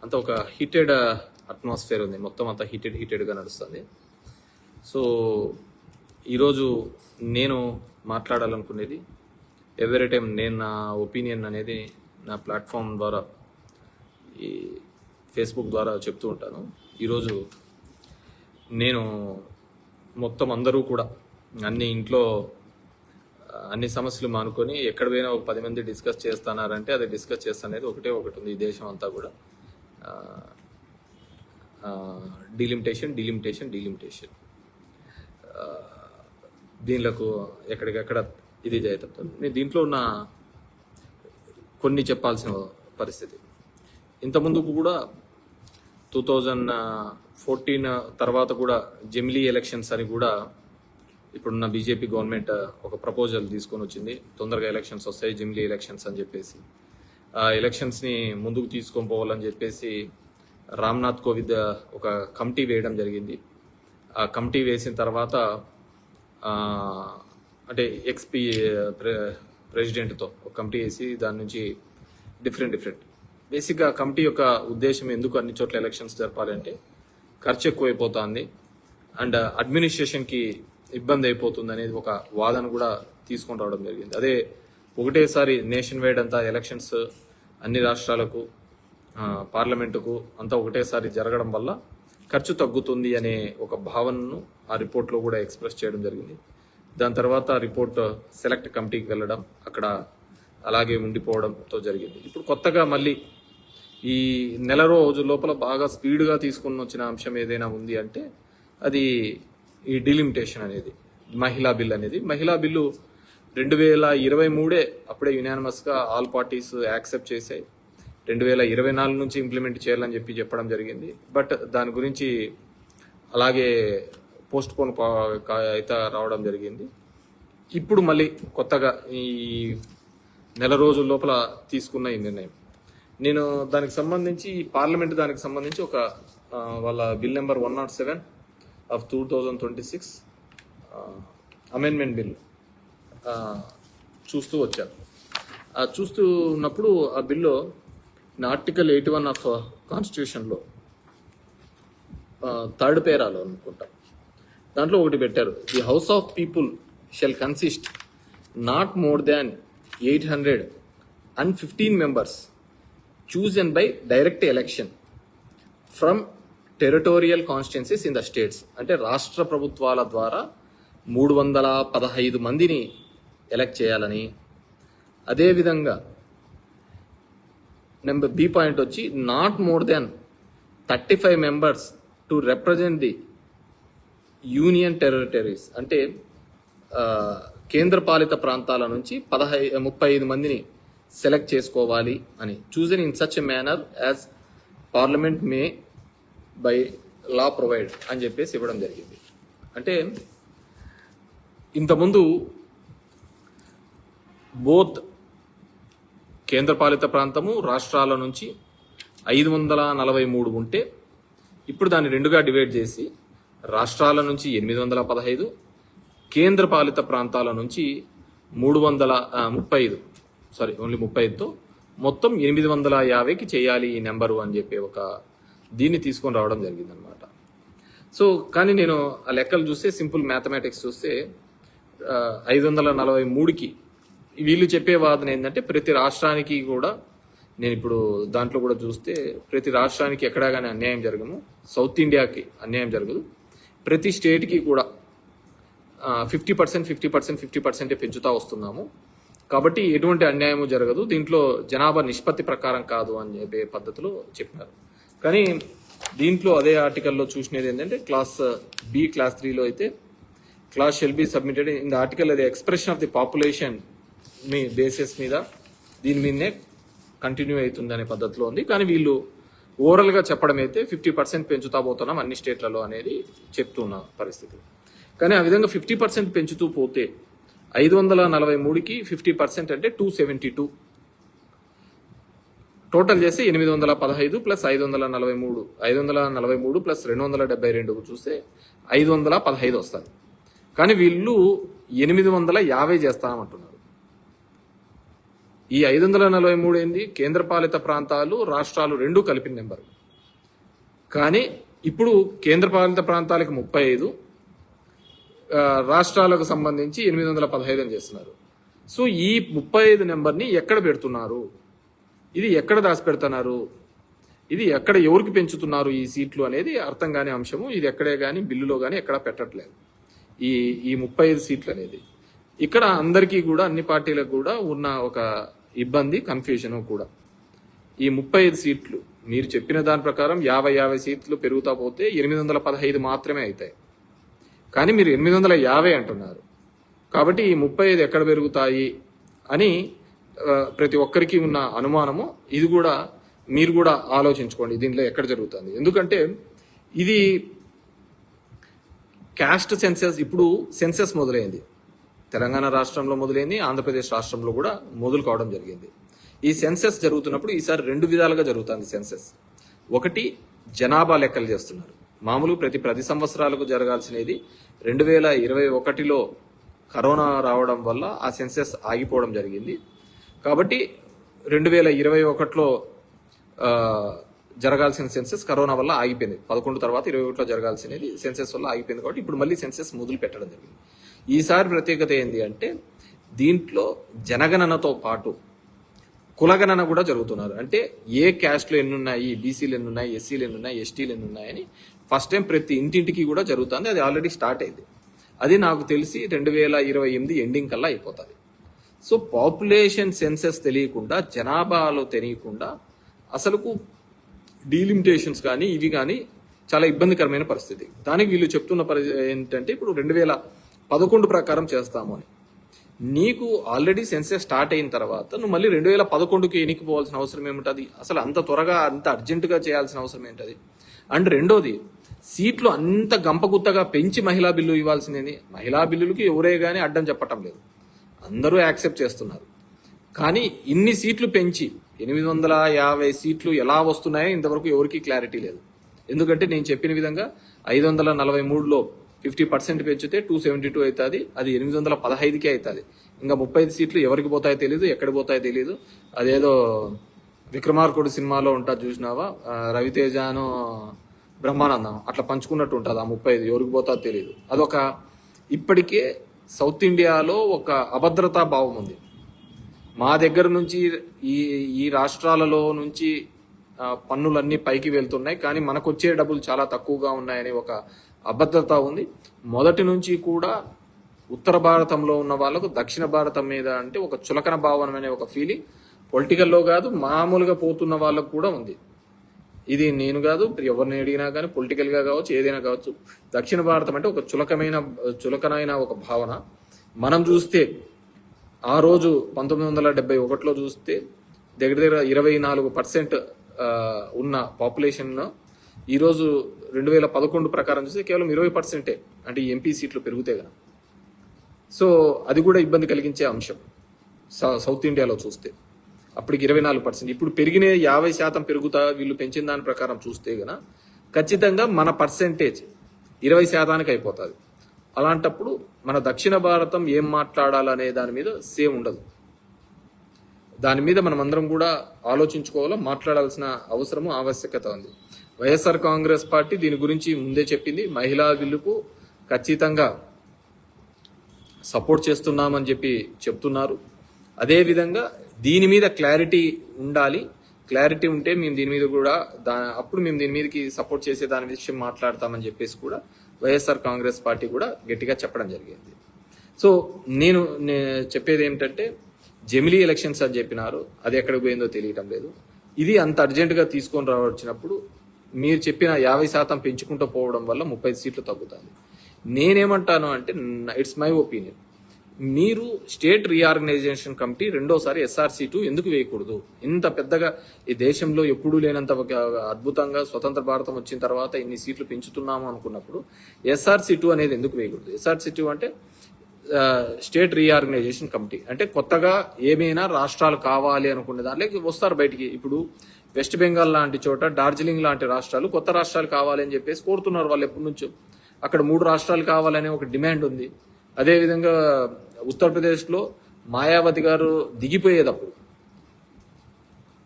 అంత ఒక heated atmosphere ఉంది, మొత్తం అంతా హీటెడ్గా నడుస్తుంది. సో ఈరోజు నేను మాట్లాడాలనుకునేది ఎవ్రీ టైం నేను నా ఒపీనియన్ అనేది నా ప్లాట్ఫామ్ ద్వారా ఈ ఫేస్బుక్ ద్వారా చెప్తూ ఉంటాను. ఈరోజు నేను మొత్తం అందరూ కూడా ఇంట్లో అన్ని సమస్యలు మానుకొని ఎక్కడ పోయినా ఒక 10 మంది డిస్కస్ చేస్తున్నారంటే అది డిస్కస్ చేస్తానేది ఒకటి ఉంది. ఈ దేశం అంతా కూడా డీలిమిటేషన్ దీనిలకు ఎక్కడికెక్కడ ఇది జరుగుతుంది. నేను దీంట్లో ఉన్న కొన్ని చెప్పాల్సిన పరిస్థితి. ఇంతకుముందుకు కూడా 2014 తర్వాత కూడా జమిలీ ఎలక్షన్స్ అని కూడా ఇప్పుడున్న బీజేపీ గవర్నమెంట్ ఒక ప్రపోజల్ తీసుకొని వచ్చింది. తొందరగా ఎలక్షన్స్ వస్తాయి, జమిలీ ఎలక్షన్స్ అని చెప్పేసి ఆ ఎలక్షన్స్ని ముందుకు తీసుకొని పోవాలని చెప్పేసి రామ్నాథ్ కోవింద్ ఒక కమిటీ వేయడం జరిగింది. ఆ కమిటీ వేసిన తర్వాత అంటే ఎక్స్పీ ప్రెసిడెంట్తో ఒక కమిటీ వేసి దాని నుంచి డిఫరెంట్ బేసిక్గా కమిటీ యొక్క ఉద్దేశం ఎందుకు అన్ని చోట్ల ఎలక్షన్స్ జరపాలంటే ఖర్చు ఎక్కువైపోతుంది అండ్ అడ్మినిస్ట్రేషన్కి ఇబ్బంది అయిపోతుంది అనేది ఒక వాదన కూడా తీసుకొని రావడం జరిగింది. అదే ఒకటేసారి నేషన్ వైడ్ అంతా ఎలక్షన్స్ అన్ని రాష్ట్రాలకు పార్లమెంటుకు అంతా ఒకటేసారి జరగడం వల్ల ఖర్చు తగ్గుతుంది అనే ఒక భావనను ఆ రిపోర్ట్లో కూడా ఎక్స్ప్రెస్ చేయడం జరిగింది. దాని తర్వాత రిపోర్ట్ సెలెక్ట్ కమిటీకి వెళ్ళడం, అక్కడ అలాగే ఉండిపోవడంతో జరిగింది. ఇప్పుడు కొత్తగా మళ్ళీ ఈ నెల రోజు లోపల బాగా స్పీడ్గా తీసుకుని వచ్చిన అంశం ఏదైనా ఉంది అంటే అది ఈ డిలిమిటేషన్ అనేది, మహిళా బిల్ అనేది. మహిళా బిల్లు 2023 అప్పుడే యునానిమస్గా ఆల్ పార్టీస్ యాక్సెప్ట్ చేశాయి. 2024 నుంచి ఇంప్లిమెంట్ చేయాలని చెప్పడం జరిగింది. బట్ దాని గురించి అలాగే పోస్ట్ పోన్ అయితే రావడం జరిగింది. ఇప్పుడు మళ్ళీ కొత్తగా ఈ నెల రోజుల లోపల తీసుకున్న ఈ నిర్ణయం, నేను దానికి సంబంధించి పార్లమెంట్ దానికి సంబంధించి ఒక వాళ్ళ bill number 107 of 2026 amendment bill చూస్తూ వచ్చాను. చూస్తూ ఉన్నప్పుడు ఆ బిల్లో ఆర్టికల్ 81 ఆఫ్ కాన్స్టిట్యూషన్లో థర్డ్ పేరాలో అనుకుంటా దాంట్లో ఒకటి పెట్టారు, the house of people shell consist not more than 815 members chosen by direct election from territorial constituencies in the states. అంటే రాష్ట్ర ప్రభుత్వాల ద్వారా 315 మందిని ఎలక్ట్ చేయాలని. అదేవిధంగా నెంబర్ బి పాయింట్ వచ్చి not more than 35 members to represent the union territories. అంటే కేంద్రపాలిత ప్రాంతాల నుంచి 35 మందిని సెలెక్ట్ చేసుకోవాలి అని. Chosen in such a manner as parliament May by law provide అని చెప్పేసి ఇవ్వడం జరిగింది. అంటే ఇంతకుముందు బోత్ కేంద్రపాలిత ప్రాంతము రాష్ట్రాల నుంచి 543 ఉంటే ఇప్పుడు దాన్ని 2గా డివైడ్ చేసి రాష్ట్రాల నుంచి 815, కేంద్రపాలిత ప్రాంతాల నుంచి 35తో మొత్తం 850కి చేయాలి ఈ నెంబరు అని చెప్పి ఒక దీన్ని తీసుకొని రావడం జరిగిందనమాట. సో కానీ నేను ఆ లెక్కలు చూస్తే, సింపుల్ మ్యాథమెటిక్స్ చూస్తే 543కి వీళ్ళు చెప్పే వాదన ఏంటంటే ప్రతి రాష్ట్రానికి కూడా, నేను ఇప్పుడు దాంట్లో కూడా చూస్తే ప్రతి రాష్ట్రానికి ఎక్కడా కానీ అన్యాయం జరగదు, సౌత్ ఇండియాకి అన్యాయం జరగదు, ప్రతి స్టేట్కి కూడా 50% పెంచుతా వస్తున్నాము కాబట్టి ఎటువంటి అన్యాయము జరగదు, దీంట్లో జనాభా నిష్పత్తి ప్రకారం కాదు అని చెప్పే పద్ధతిలో చెప్పారు. కానీ దీంట్లో అదే ఆర్టికల్లో చూసినది ఏంటంటే క్లాస్ బి, క్లాస్ 3లో అయితే class shall be submitted in the article అది ఎక్స్ప్రెషన్ ఆఫ్ ది పాపులేషన్ మీ బేసిస్ మీద దీని మీదనే కంటిన్యూ అవుతుంది అనే పద్ధతిలో ఉంది. కానీ వీళ్ళు ఓవరాల్గా చెప్పడం అయితే 50% పెంచుతా పోతున్నాం అన్ని స్టేట్లలో అనేది చెప్తున్న పరిస్థితి. కానీ ఆ విధంగా 50% పెంచుతూ పోతే 543కి 50% అంటే 272, టోటల్ చేస్తే 815 ప్లస్ 543, 543 ప్లస్ 272 చూస్తే 515 వస్తుంది. కానీ వీళ్ళు 850 చేస్తామంటున్నారు. ఈ 543 ఏంది కేంద్రపాలిత ప్రాంతాలు రాష్ట్రాలు రెండు కలిపిన నెంబర్. కానీ ఇప్పుడు కేంద్రపాలిత ప్రాంతాలకు 35, రాష్ట్రాలకు సంబంధించి 815 అని చేస్తున్నారు. సో ఈ 35 నెంబర్ని ఎక్కడ పెడుతున్నారు, ఇది ఎక్కడ దాచిపెడుతున్నారు, ఇది ఎక్కడ ఎవరికి పెంచుతున్నారు ఈ సీట్లు అనేది అర్థం కాని అంశము. ఇది ఎక్కడే కానీ బిల్లులో కానీ ఎక్కడా పెట్టట్లేదు. ఈ 35 సీట్లు అనేది ఇక్కడ అందరికీ కూడా అన్ని పార్టీలకు కూడా ఉన్న ఒక ఇబ్బంది, కన్ఫ్యూజన్ కూడా. ఈ 35 సీట్లు మీరు చెప్పిన దాని ప్రకారం 50 సీట్లు పెరుగుతా పోతే 815 మాత్రమే అవుతాయి. కానీ మీరు 850 అంటున్నారు. కాబట్టి ఈ 35 ఎక్కడ పెరుగుతాయి అని ప్రతి ఒక్కరికి ఉన్న అనుమానము. ఇది కూడా మీరు కూడా ఆలోచించుకోండి, దీంట్లో ఎక్కడ జరుగుతుంది. ఎందుకంటే ఇది క్యాస్ట్ సెన్సెస్, ఇప్పుడు సెన్సెస్ మొదలైంది. తెలంగాణ రాష్ట్రంలో మొదలైంది, ఆంధ్రప్రదేశ్ రాష్ట్రంలో కూడా మొదలు కావడం జరిగింది. ఈ సెన్సెస్ జరుగుతున్నప్పుడు ఈసారి 2 విధాలుగా జరుగుతుంది సెన్సెస్. ఒకటి, జనాభా లెక్కలు చేస్తున్నారు. మామూలు ప్రతి 10 సంవత్సరాలకు జరగాల్సినది 2021లో కరోనా రావడం వల్ల ఆ సెన్సెస్ ఆగిపోవడం జరిగింది. కాబట్టి 2021లో జరగాల్సిన సెన్సెస్ కరోనా వల్ల ఆగిపోయింది. 11 తర్వాత 21లో జరగాల్సినది సెన్సెస్ వల్ల ఆగిపోయింది. కాబట్టి ఇప్పుడు మళ్ళీ సెన్సెస్ మొదలు పెట్టడం జరిగింది. ఈసారి ప్రత్యేకత ఏంటి అంటే దీంట్లో జనగణనతో పాటు కులగణన కూడా జరుగుతున్నారు. అంటే ఏ క్యాస్ట్లో ఎన్నున్నాయి, బీసీలు ఎన్నున్నాయి, ఎస్సీలు ఎన్నున్నాయి, ఎస్టీలు ఎన్నున్నాయని ఫస్ట్ టైం ప్రతి ఇంటింటికి కూడా జరుగుతుంది. అది ఆల్రెడీ స్టార్ట్ అయింది. అది నాకు తెలిసి 2028 ఎండింగ్ కల్లా అయిపోతుంది. సో పాపులేషన్ సెన్సెస్ తెలియకుండా, జనాభాలో తెలియకుండా అసలుకు డీలిమిటేషన్స్ కానీ ఇవి కానీ చాలా ఇబ్బందికరమైన పరిస్థితి. దానికి వీళ్ళు చెప్తున్న ఏంటంటే ఇప్పుడు 2011 ప్రకారం చేస్తాము అని. నీకు ఆల్రెడీ సెన్సెస్ స్టార్ట్ అయిన తర్వాత నువ్వు మళ్ళీ 2011కి ఎన్నికపోవాల్సిన అవసరం ఏముంటుంది? అసలు అంత త్వరగా అంత అర్జెంటుగా చేయాల్సిన అవసరం ఏంటది? అండ్ రెండోది, సీట్లు అంత గంపగుత్తగా పెంచి మహిళా బిల్లు ఇవ్వాల్సింది. మహిళా బిల్లులకి ఎవరే కానీ అడ్డం చెప్పటం లేదు, అందరూ యాక్సెప్ట్ చేస్తున్నారు. కానీ ఇన్ని సీట్లు పెంచి 850 సీట్లు ఎలా వస్తున్నాయో ఇంతవరకు ఎవరికి క్లారిటీ లేదు. ఎందుకంటే నేను చెప్పిన విధంగా 543లో 50% పెంచితే 272 అవుతుంది. అది 815కే అవుతుంది. ఇంకా 35 సీట్లు ఎవరికి పోతాయో తెలియదు, ఎక్కడ పోతాయో తెలియదు. అదేదో విక్రమార్కుడు సినిమాలో ఉంటుంది చూసినావా, రవితేజను బ్రహ్మానందం అట్లా పంచుకున్నట్టు ఉంటుంది. ఆ 35 ఎవరికి పోతాదో తెలియదు. అదొక ఇప్పటికే సౌత్ ఇండియాలో ఒక అభద్రతా భావం ఉంది. మా దగ్గర నుంచి ఈ రాష్ట్రాలలో నుంచి పన్నులన్నీ పైకి వెళ్తున్నాయి, కానీ మనకు వచ్చే డబ్బులు చాలా తక్కువగా ఉన్నాయని ఒక అభద్రత ఉంది. మొదటి నుంచి కూడా ఉత్తర భారతంలో ఉన్న వాళ్ళకు దక్షిణ భారతం మీద అంటే ఒక చులకన భావన అనే ఒక ఫీలింగ్ పొలిటికల్లో కాదు, మామూలుగా పోతున్న వాళ్ళకు కూడా ఉంది. ఇది నేను కాదు, ఎవరిని అడిగినా కానీ పొలిటికల్గా కావచ్చు, ఏదైనా కావచ్చు, దక్షిణ భారతం అంటే ఒక చులకనైన ఒక భావన. మనం చూస్తే ఆ రోజు 1971లో చూస్తే దగ్గర 24% ఉన్న పాపులేషన్ ఈరోజు 2011 ప్రకారం చూస్తే కేవలం 20%. అంటే ఈ ఎంపీ సీట్లు పెరిగితే కదా. సో అది కూడా ఇబ్బంది కలిగించే అంశం సౌత్ ఇండియాలో చూస్తే. అప్పటికి 24%, ఇప్పుడు పెరిగిన 50% పెరుగుతా వీళ్ళు పెంచిన దాని ప్రకారం చూస్తే గన ఖచ్చితంగా మన పర్సెంటేజ్ 20% అయిపోతుంది. అలాంటప్పుడు మన దక్షిణ భారతం ఏం మాట్లాడాలనే దాని మీద సేమ్ ఉండదు. దాని మీద మనం అందరం కూడా ఆలోచించుకోవాలో, మాట్లాడాల్సిన అవసరము ఆవశ్యకత ఉంది. వైఎస్ఆర్ కాంగ్రెస్ పార్టీ దీని గురించి ముందే చెప్పింది. మహిళా బిల్లుకు ఖచ్చితంగా సపోర్ట్ చేస్తున్నామని చెప్పి చెప్తున్నారు. అదేవిధంగా దీని మీద క్లారిటీ ఉండాలి. క్లారిటీ ఉంటే మేము దీని మీద కూడా అప్పుడు మేము దీని మీదకి సపోర్ట్ చేసే దాని విషయం మాట్లాడతామని చెప్పేసి కూడా వైఎస్ఆర్ కాంగ్రెస్ పార్టీ కూడా గట్టిగా చెప్పడం జరిగింది. సో నేను చెప్పేది ఏమిటంటే జమిలీ ఎలక్షన్స్ అని చెప్పినారు, అది ఎక్కడికి పోయిందో తెలియటం లేదు. ఇది అంత అర్జెంటుగా తీసుకొని రావచ్చినప్పుడు మీరు చెప్పిన 50% పెంచుకుంటూ పోవడం వల్ల 30 సీట్లు తగ్గుతుంది. నేనేమంటాను అంటే, ఇట్స్ మై ఒపీనియన్, మీరు స్టేట్ రీఆర్గనైజేషన్ కమిటీ రెండోసారి SRC2 ఎందుకు వేయకూడదు? ఇంత పెద్దగా ఈ దేశంలో ఎప్పుడూ లేనంత అద్భుతంగా స్వతంత్ర భారతం వచ్చిన తర్వాత ఇన్ని సీట్లు పెంచుతున్నాము అనుకున్నప్పుడు SRC2 అనేది ఎందుకు వేయకూడదు? SRC2 అంటే స్టేట్ రీఆర్గనైజేషన్ కమిటీ. అంటే కొత్తగా ఏమైనా రాష్ట్రాలు కావాలి అనుకునే దాంట్లోకి వస్తారు బయటికి. ఇప్పుడు వెస్ట్ బెంగాల్ లాంటి చోట, డార్జిలింగ్ లాంటి రాష్ట్రాలు కొత్త రాష్ట్రాలు కావాలి అని చెప్పేసి కోరుతున్నారు వాళ్ళు ఎప్పటి నుంచో. అక్కడ 3 రాష్ట్రాలు కావాలనే ఒక డిమాండ్ ఉంది. అదేవిధంగా ఉత్తరప్రదేశ్లో మాయావతి గారు దిగిపోయేటప్పుడు